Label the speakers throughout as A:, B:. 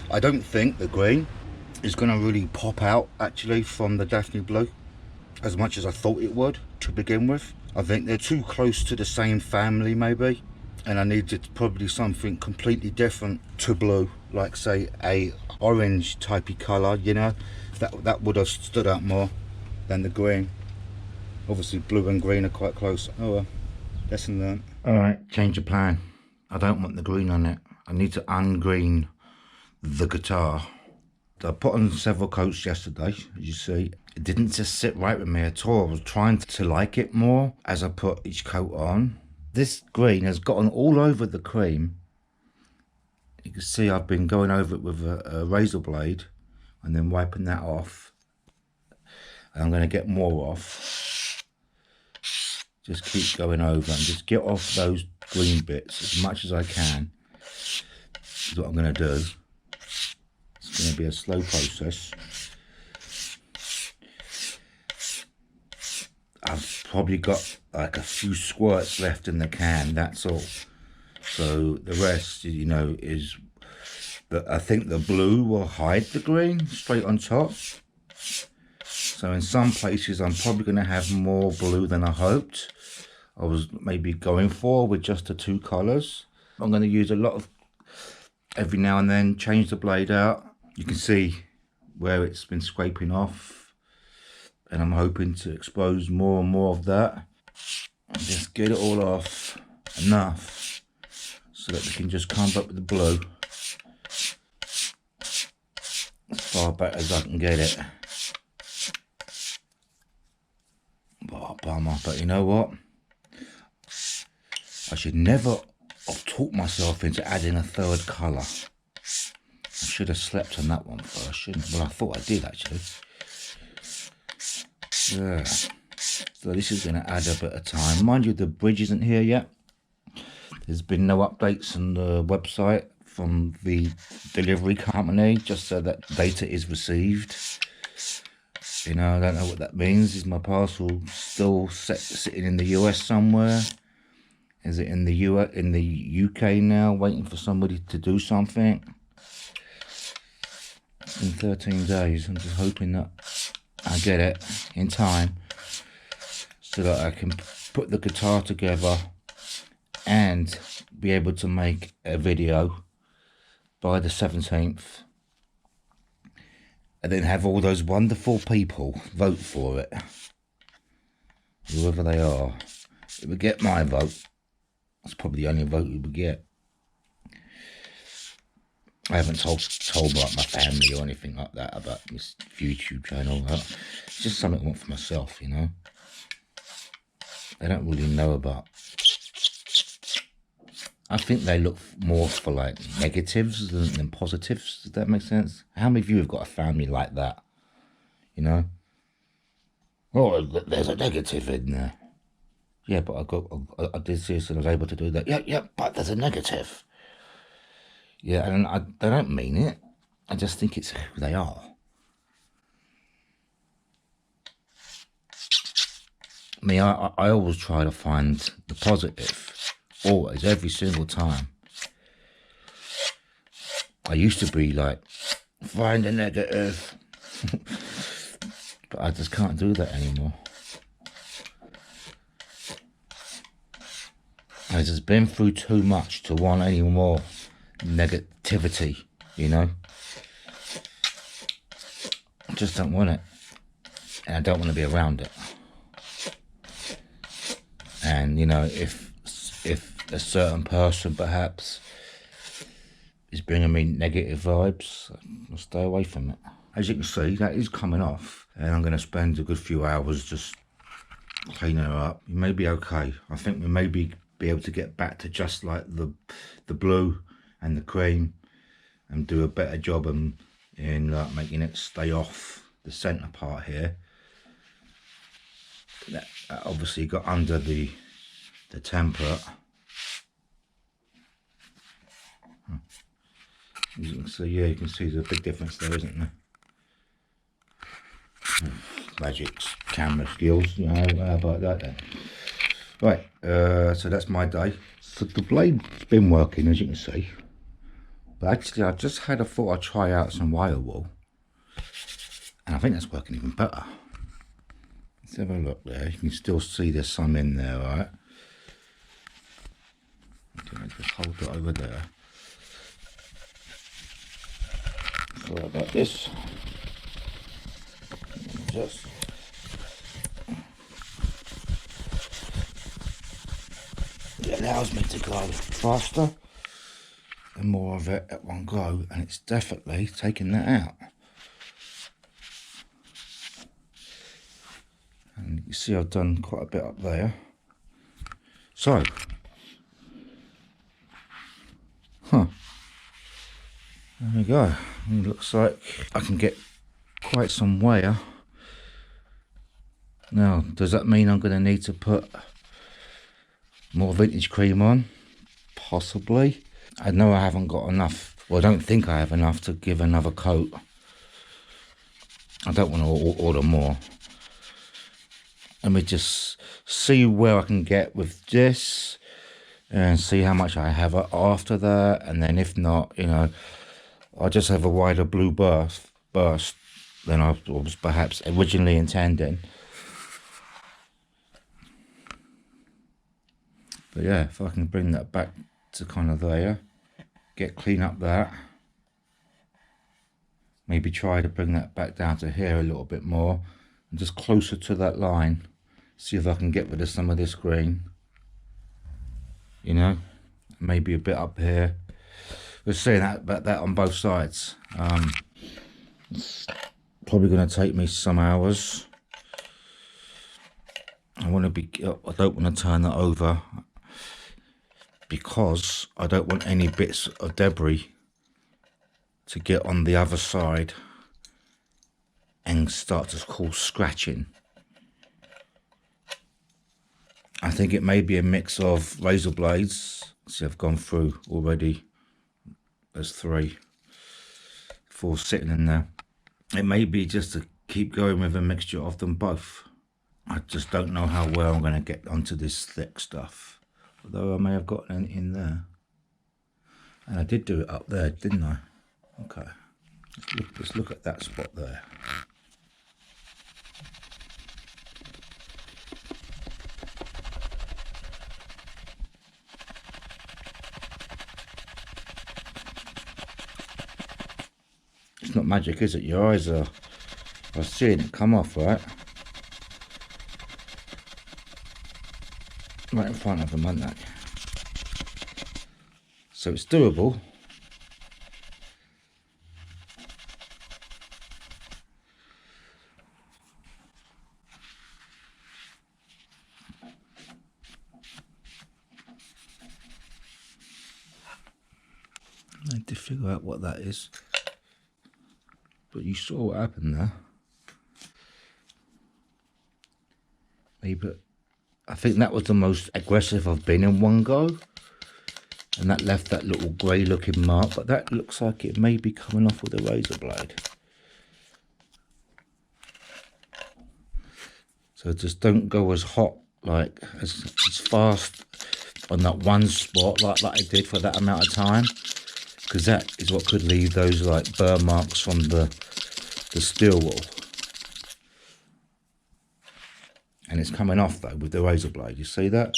A: I don't think the green is going to really pop out actually from the Daphne Blue as much as I thought it would to begin with. I think they're too close to the same family maybe, and I needed probably something completely different to blue, like say a orange typey colour, you know, that would have stood out more than the green. Obviously blue and green are quite close. Oh well, lesson learned. Alright, change of plan. I don't want the green on it. I need to ungreen the guitar. I put on several coats yesterday, as you see. It didn't just sit right with me at all. I was trying to like it more as I put each coat on. This green has gotten all over the cream. You can see I've been going over it with a razor blade and then wiping that off. And I'm going to get more off. Just keep going over and just get off those green bits as much as I can. Is what I'm going to do. It's going to be a slow process. I've probably got like a few squirts left in the can, that's all. So the rest, you know, is that I think the blue will hide the green straight on top. So in some places I'm probably going to have more blue than I hoped. I was maybe going for with just the two colours. I'm going to use a lot of, every now and then, change the blade out. You can see where it's been scraping off, and I'm hoping to expose more and more of that and just get it all off enough so that we can just come back with the blue as far back as I can get it. Oh, bummer, but you know what? I should never have talked myself into adding a third colour. I should have slept on that one first, shouldn't I? Well, I thought I did actually. Yeah. So this is going to add a bit of time. Mind you, the bridge isn't here yet. There's been no updates on the website from the delivery company, just so that data is received. You know, I don't know what that means. Is my parcel still sitting in the US somewhere? Is it in the UK now, waiting for somebody to do something? It's been 13 days. I'm just hoping that I get it in time so that I can put the guitar together and be able to make a video by the 17th. And then have all those wonderful people vote for it. Whoever they are. It would get my vote. That's probably the only vote we would get. I haven't told like my family or anything like that about this YouTube channel. It's just something I want for myself, you know. They don't really know about. I think they look more for like negatives than positives. Does that make sense? How many of you have got a family like that? You know. Oh, there's a negative in there. Yeah, but I did see this and I was able to do that. Yeah, but there's a negative. Yeah, and they don't mean it. I just think it's who they are. I mean, I always try to find the positive. Always, every single time. I used to be like, find the negative. But I just can't do that anymore. I've just been through too much to want any more negativity, you know. I just don't want it, and I don't want to be around it. And you know, if a certain person perhaps is bringing me negative vibes, I'll stay away from it. As you can see, that is coming off, and I'm going to spend a good few hours just cleaning her up. It may be okay. I think we may be able to get back to just like the blue and the cream, and do a better job in making it stay off the center part here. That obviously got under the template. As you can see, yeah, you can see there's a big difference there, isn't there? Magic camera skills, you know, how about that then? Right, so that's my day. So the blade's been working, as you can see. But actually, I just had a thought I'd try out some wire wool. And I think that's working even better. Let's have a look there. You can still see there's some in there, right? Okay, just hold it over there. Sorry about this. Just it allows me to go faster and more of it at one go, and it's definitely taking that out. And you see I've done quite a bit up there. So, there we go. It looks like I can get quite some wire. Now, does that mean I'm going to need to put more vintage cream on? Possibly. I know I haven't got enough, well, I don't think I have enough to give another coat. I don't want to order more. Let me just see where I can get with this and see how much I have after that, and then if not, you know, I'll just have a wider blue burst than I was perhaps originally intending. But yeah, if I can bring that back to kind of there, clean up that, maybe try to bring that back down to here a little bit more, and just closer to that line, see if I can get rid of some of this green, you know, maybe a bit up here. We're seeing about that on both sides. It's probably going to take me some hours. I don't want to turn that over because I don't want any bits of debris to get on the other side and start to cause scratching. I think it may be a mix of razor blades. See, I've gone through already. There's 3, 4 sitting in there. It may be just to keep going with a mixture of them both. I just don't know how well I'm going to get onto this thick stuff. Although I may have gotten in there. And I did do it up there, didn't I? Okay. Let's look at that spot there. It's not magic, is it? Your eyes are seeing it come off, right? Right in front of them, aren't they? So it's doable. I need to figure out what that is. But you saw what happened there. Maybe, I think that was the most aggressive I've been in one go. And that left that little grey looking mark. But that looks like it may be coming off with a razor blade. So just don't go as hot, like as fast on that one spot like I did for that amount of time. Because that is what could leave those like burr marks from the steel wool. And it's coming off though with the razor blade, you see that?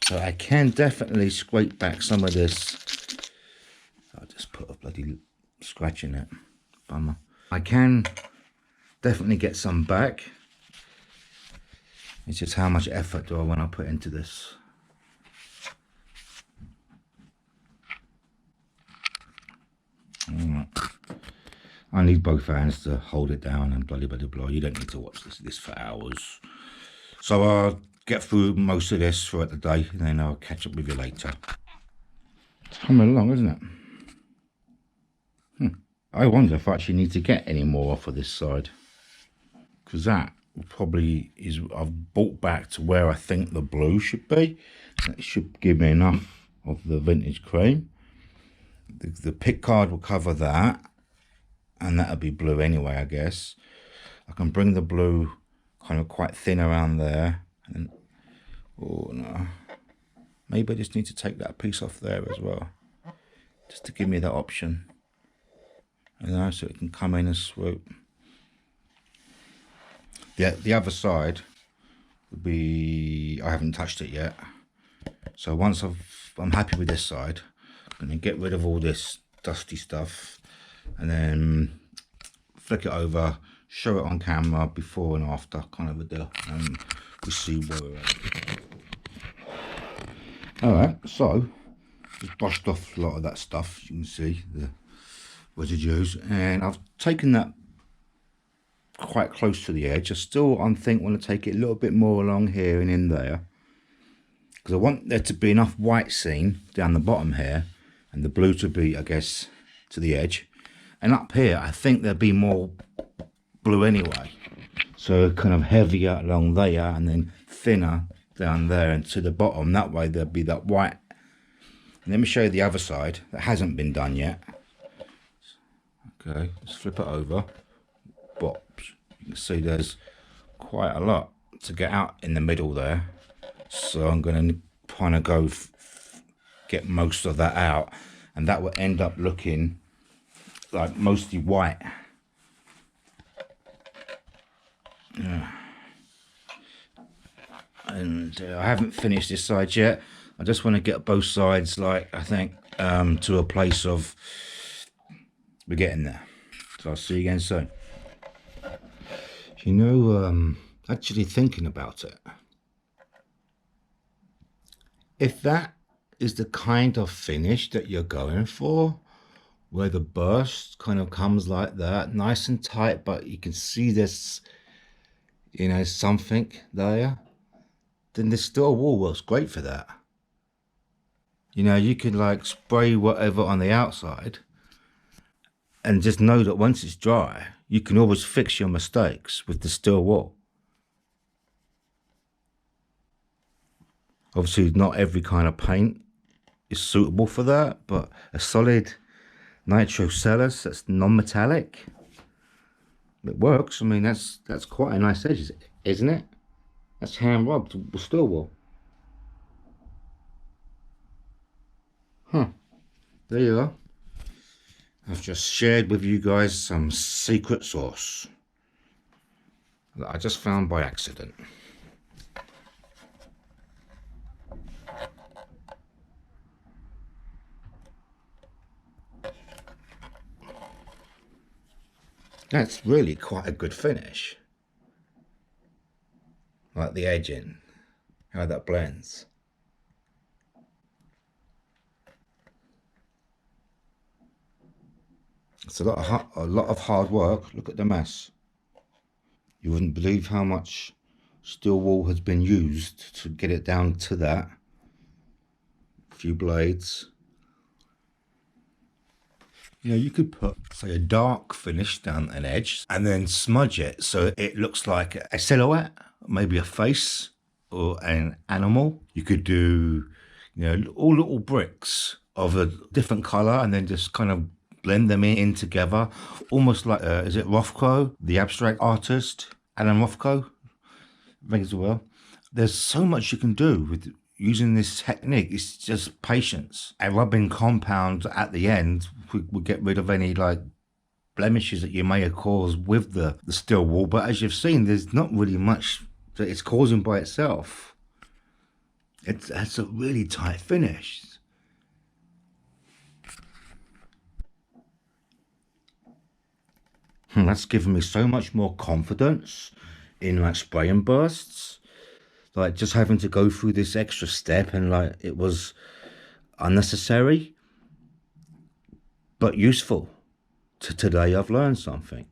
A: So I can definitely scrape back some of this. I'll just put a bloody scratch in it. Bummer. I can definitely get some back. It's just how much effort do I want to put into this? Right. I need both hands to hold it down and blah blah blah. You don't need to watch this for hours. So I'll get through most of this throughout the day, and then I'll catch up with you later. It's coming along, isn't it? I wonder if I actually need to get any more off of this side, because that probably is, I've brought back to where I think the blue should be. That should give me enough of the vintage cream. The pick card will cover that, and that'll be blue anyway, I guess. I can bring the blue kind of quite thin around there, and oh no, Maybe I just need to take that piece off there as well, just to give me that option, you know, so it can come in and swoop. The other side would be, I haven't touched it yet, so once I'm happy with this side, I'm going to get rid of all this dusty stuff and then flick it over, show it on camera before and after kind of a deal, and we see where we're at. Alright, so just brushed off a lot of that stuff, you can see the residues, and I've taken that quite close to the edge. I still, I think, want to take it a little bit more along here and in there, because I want there to be enough white seen down the bottom here, and the blue to be, I guess, to the edge. And up here, I think there'll be more blue anyway. So kind of heavier along there, and then thinner down there and to the bottom. That way there'll be that white. And let me show you the other side that hasn't been done yet. Okay, let's flip it over. Bops. You can see there's quite a lot to get out in the middle there. So I'm going to kind of go get most of that out, and that will end up looking like mostly white. Yeah. And I haven't finished this side yet. I just want to get both sides, like, I think, to a place of we're getting there. So I'll see you again soon. You know, actually thinking about it, if that is the kind of finish that you're going for, where the burst kind of comes like that, nice and tight, but you can see this, you know, something there, then the steel wool works great for that. You know, you could like spray whatever on the outside and just know that once it's dry, you can always fix your mistakes with the steel wool. Obviously, not every kind of paint is suitable for that, but a solid nitrocellulose that's non-metallic, it works. I mean, that's quite a nice edge, isn't it? That's hand rubbed with steel wool. Huh. There you are. I've just shared with you guys some secret sauce that I just found by accident. That's really quite a good finish. Like the edging, how that blends. It's a lot of hard work. Look at the mess. You wouldn't believe how much steel wool has been used to get it down to that. A few blades. You know, you could put, say, a dark finish down an edge and then smudge it so it looks like a silhouette, maybe a face or an animal. You could do, you know, all little bricks of a different color and then just kind of blend them in together, almost like, is it Rothko, the abstract artist, Alan Rothko? Rings a bell. There's so much you can do with using this technique. It's just patience. A rubbing compound at the end will get rid of any like blemishes that you may have caused with the steel wool. But as you've seen, there's not really much that it's causing by itself. It's a really tight finish. That's given me so much more confidence in like spraying bursts. Like just having to go through this extra step, and like it was unnecessary but useful. Today I've learned something.